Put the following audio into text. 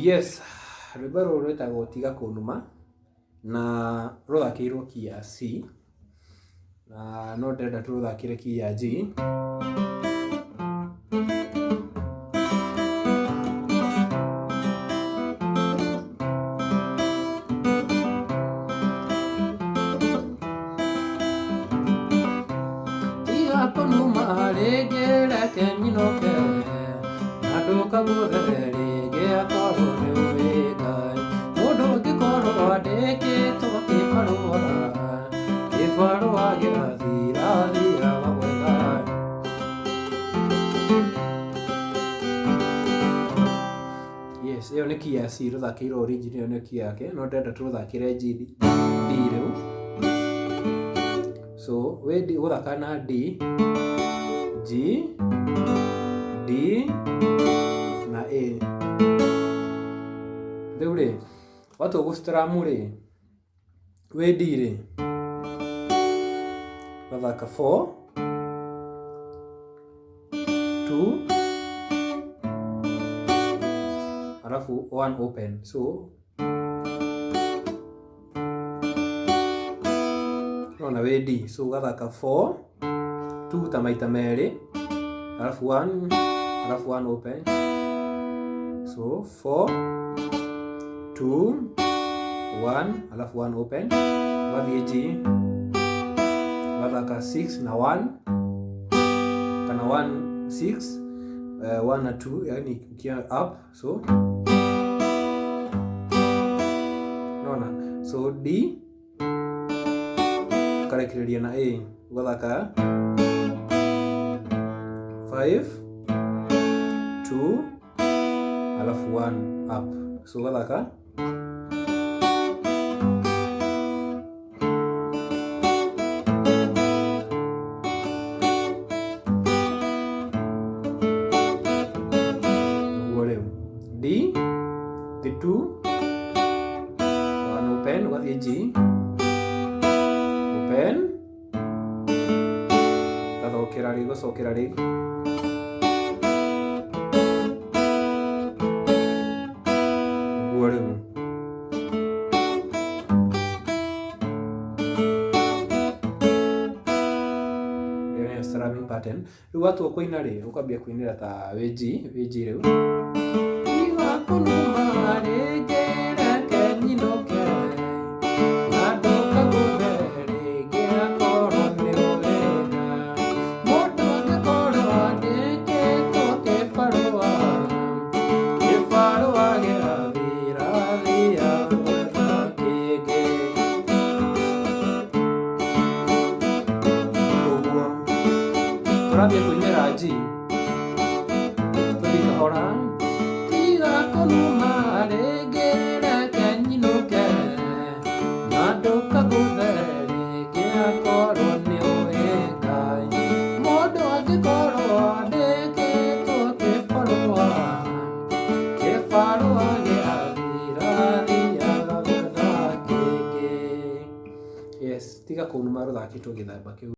Yes, rwĩmbo rũrũ rwĩtagwo tiga kũnuma na rũthakĩirwo key ya C na no ndĩrenda tũrũthakĩre key ya G. Tiga kũnuma rĩngĩ reke nyinoke na ndũkagũthe rĩngĩ akorwo nĩ ũĩ Ngai. Mũndũ ũngĩkorwo andĩkĩtwo kĩbarũa gĩgathirathiraga wega. Yes, ĩyo nĩ key ya C rũthakĩirwo original, ĩyo nĩ key yake, no ndĩrenda tũrũthakĩre D rĩu. So wĩ gũthaka na D, G, D na A. Rĩu rĩ, watua gũstrum rĩ, wĩ D rĩ, wathaka 4, 2, alafu 1 open. So na wĩ D, so ugathaka 4, 2 ta maita merĩ, alafu 1, alafu 1 open. So 4, 2, 1, alafu 1 open. Ugathiĩ G, ugathaka 6 na 1 kana 1, 6, 1 na 2, yani ukia up. So naona, so D ukarekereria na A, ugathaka 5, 2, alafu 1 up. So ugathaka D, the 2, 1 open, ugathiĩ G, open, gathokera rĩu, gacokera rĩu, ũguo rĩu. Ĩyo nĩyo strumming pattern. Rĩu watua kũina rĩ, ũkambia kũinĩra ta wĩ G rĩu. Turambia kũinĩra G, tũthiĩ kahora. Tiga kũnuma rĩngĩ reke nyinũke na ndũkagũthe rĩngĩ akorwo nĩ ũĩ Ngai. Mũndũ angĩkorwo andĩkĩtwo kĩbarũa gĩgathirathiraga gwetha kĩngĩ. Yes, tiga kũnuma rũthakĩtwo gĩthemba kĩu.